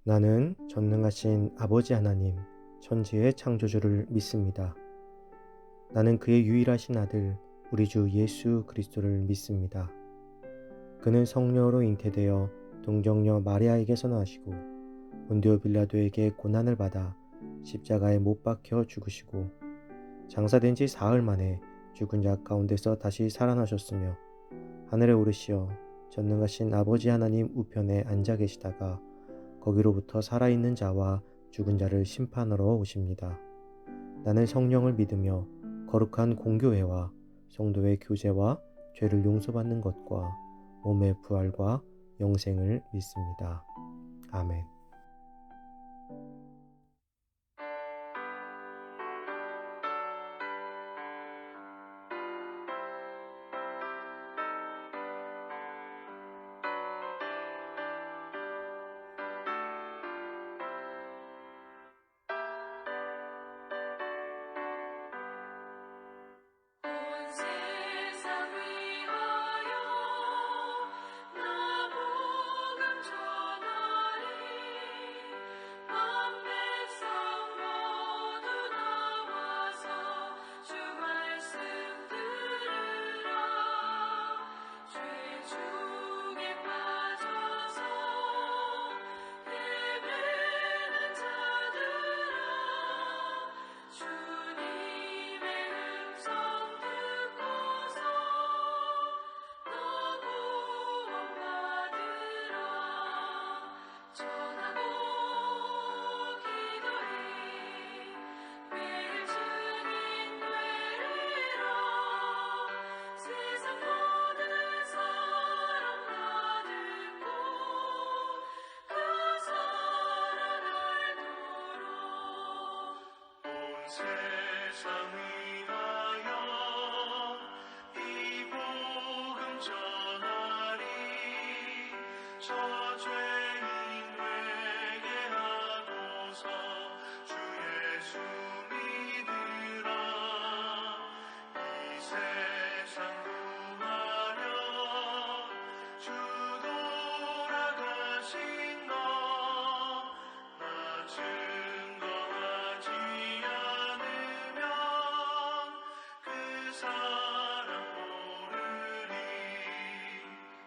나는 전능하신 아버지 하나님, 천지의 창조주를 믿습니다. 나는 그의 유일하신 아들, 우리 주 예수 그리스도를 믿습니다. 그는 성령으로 잉태되어 동정녀 마리아에게서 나시고 본디오 빌라도에게 고난을 받아 십자가에 못 박혀 죽으시고 장사된 지 사흘 만에 죽은 자 가운데서 다시 살아나셨으며 하늘에 오르시어 전능하신 아버지 하나님 우편에 앉아 계시다가 거기로부터 살아있는 자와 죽은 자를 심판하러 오십니다. 나는 성령을 믿으며 거룩한 공교회와 성도의 교제와 죄를 용서받는 것과 몸의 부활과 영생을 믿습니다. 아멘. 온 세상 위하여 나 복음 전하리 만 백성 모두 나와서 주 말씀 들으라 죄 중에 빠져서 헤매는 자들아 주님의 음성 듣고서 너 구원받으라 전하고 기도해 매일 증인 되리라 세상 모든 사람 다 듣고 그 사랑 알도록 온 세상 위하여 이 복음 전하리 저 죄인 되게 하고서 주 예수 믿으라 이 세상 구하려 주 돌아가신 거나 증거하지 않으면 그 사람 모르리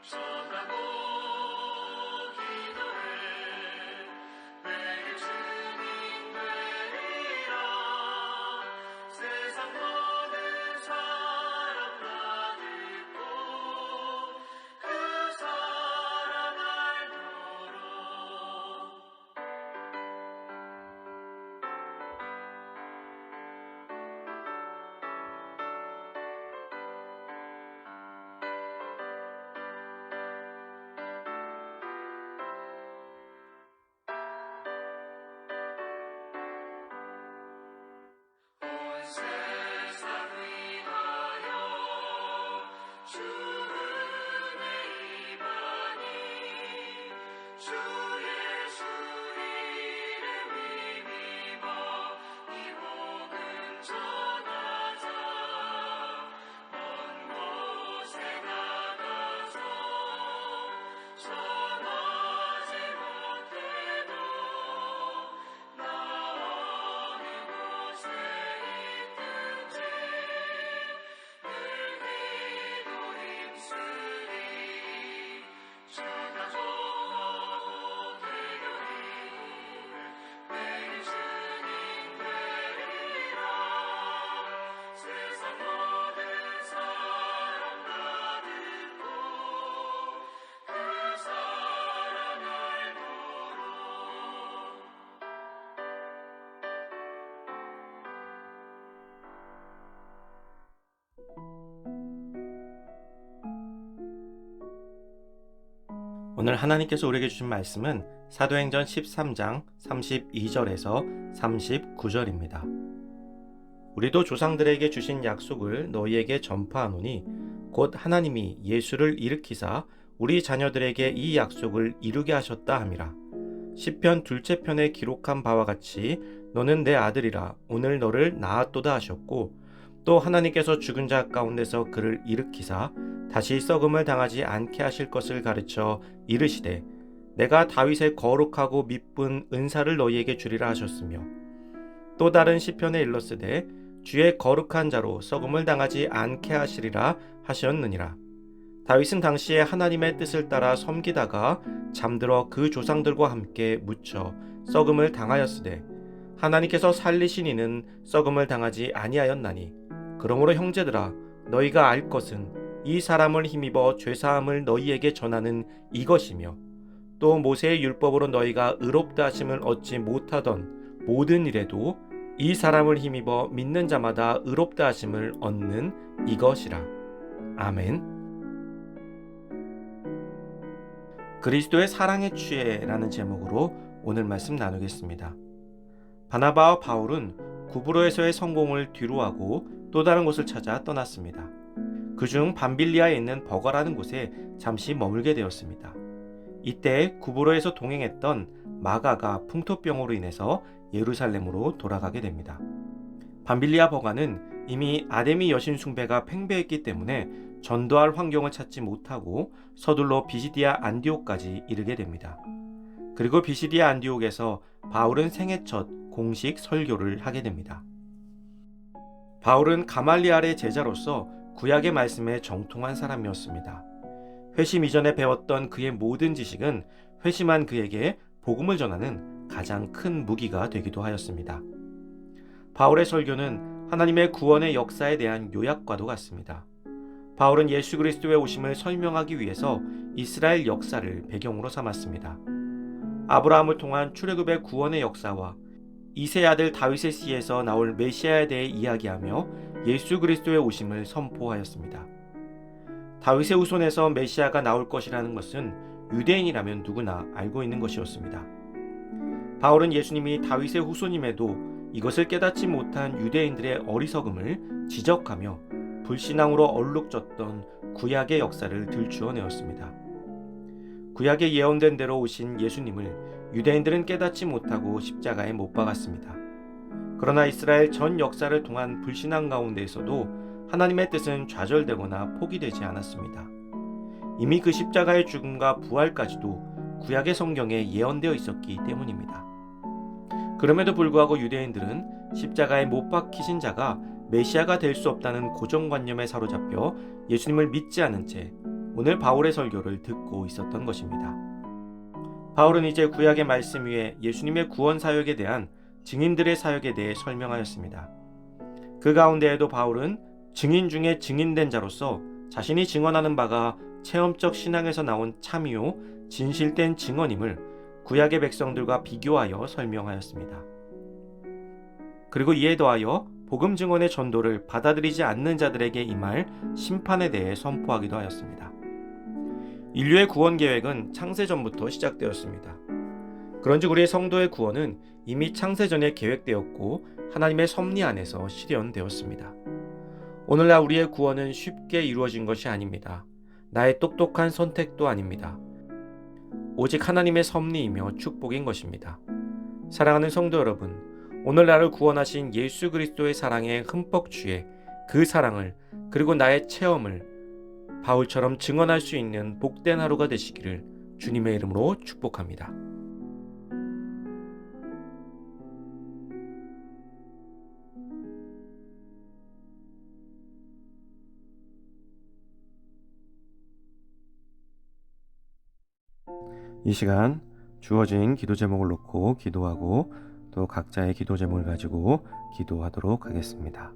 전하고 기도해 매일 증인 되리라 세상 모든 사람 다 듣고 그 사랑 알도록 온 세상 위하여 주 은혜 임하니 주 예수 이름 힘입어 이 복음 전하자 먼 곳에 나가서 전하지 못해도 나 어느 곳에 있든지 늘 기도 힘쓰리 전하고 기도해 매일 증인 되리라 세상 모든 사람 다 듣고 그 사랑 알도록 오늘 하나님께서 우리에게 주신 말씀은 사도행전 13장 32절에서 39절입니다. 우리도 조상들에게 주신 약속을 너희에게 전파하노니 곧 하나님이 예수를 일으키사 우리 자녀들에게 이 약속을 이루게 하셨다 함이라. 시편 둘째 편에 기록한 바와 같이 너는 내 아들이라 오늘 너를 낳았도다 하셨고, 또 하나님께서 죽은 자 가운데서 그를 일으키사 다시 썩음을 당하지 않게 하실 것을 가르쳐 이르시되 내가 다윗의 거룩하고 미쁜 은사를 너희에게 주리라 하셨으며, 또 다른 시편에 일렀으되 주의 거룩한 자로 썩음을 당하지 않게 하시리라 하셨느니라. 다윗은 당시에 하나님의 뜻을 따라 섬기다가 잠들어 그 조상들과 함께 묻혀 썩음을 당하였으되 하나님께서 살리신 이는 썩음을 당하지 아니하였나니, 그러므로 형제들아 너희가 알 것은 이 사람을 힘입어 죄사함을 너희에게 전하는 이것이며, 또 모세의 율법으로 너희가 의롭다 하심을 얻지 못하던 모든 일에도 이 사람을 힘입어 믿는 자마다 의롭다 하심을 얻는 이것이라. 아멘. 그리스도의 사랑에 취해라는 제목으로 오늘 말씀 나누겠습니다. 바나바와 바울은 구브로에서의 성공을 뒤로하고 또 다른 곳을 찾아 떠났습니다. 그중 밤빌리아에 있는 버가라는 곳에 잠시 머물게 되었습니다. 이때 구브로에서 동행했던 마가가 풍토병으로 인해서 예루살렘으로 돌아가게 됩니다. 밤빌리아 버가는 이미 아데미 여신 숭배가 팽배했기 때문에 전도할 환경을 찾지 못하고 서둘러 비시디아 안디옥까지 이르게 됩니다. 그리고 비시디아 안디옥에서 바울은 생애 첫 공식 설교를 하게 됩니다. 바울은 가말리알의 제자로서 구약의 말씀에 정통한 사람이었습니다. 회심 이전에 배웠던 그의 모든 지식은 회심한 그에게 복음을 전하는 가장 큰 무기가 되기도 하였습니다. 바울의 설교는 하나님의 구원의 역사에 대한 요약과도 같습니다. 바울은 예수 그리스도의 오심을 설명하기 위해서 이스라엘 역사를 배경으로 삼았습니다. 아브라함을 통한 출애굽의 구원의 역사와 이새의 아들 다윗의 씨에서 나올 메시아에 대해 이야기하며 예수 그리스도의 오심을 선포하였습니다. 다윗의 후손에서 메시아가 나올 것이라는 것은 유대인이라면 누구나 알고 있는 것이었습니다. 바울은 예수님이 다윗의 후손임에도 이것을 깨닫지 못한 유대인들의 어리석음을 지적하며 불신앙으로 얼룩졌던 구약의 역사를 들추어내었습니다. 구약에 예언된 대로 오신 예수님을 유대인들은 깨닫지 못하고 십자가에 못 박았습니다. 그러나 이스라엘 전 역사를 통한 불신앙 가운데에서도 하나님의 뜻은 좌절되거나 포기되지 않았습니다. 이미 그 십자가의 죽음과 부활까지도 구약의 성경에 예언되어 있었기 때문입니다. 그럼에도 불구하고 유대인들은 십자가에 못 박히신 자가 메시아가 될 수 없다는 고정관념에 사로잡혀 예수님을 믿지 않은 채 오늘 바울의 설교를 듣고 있었던 것입니다. 바울은 이제 구약의 말씀 위에 예수님의 구원 사역에 대한 증인들의 사역에 대해 설명하였습니다. 그 가운데에도 바울은 증인 중에 증인된 자로서 자신이 증언하는 바가 체험적 신앙에서 나온 참이요 진실된 증언임을 구약의 백성들과 비교하여 설명하였습니다. 그리고 이에 더하여 복음 증언의 전도를 받아들이지 않는 자들에게 임할 심판에 대해 선포하기도 하였습니다. 인류의 구원 계획은 창세전부터 시작되었습니다. 그런즉 우리의 성도의 구원은 이미 창세전에 계획되었고 하나님의 섭리 안에서 실현되었습니다. 오늘날 우리의 구원은 쉽게 이루어진 것이 아닙니다. 나의 똑똑한 선택도 아닙니다. 오직 하나님의 섭리이며 축복인 것입니다. 사랑하는 성도 여러분, 오늘 나를 구원하신 예수 그리스도의 사랑에 흠뻑 취해 그 사랑을 그리고 나의 체험을 바울처럼 증언할 수 있는 복된 하루가 되시기를 주님의 이름으로 축복합니다. 이 시간 주어진 기도 제목을 놓고 기도하고 또 각자의 기도 제목을 가지고 기도하도록 하겠습니다.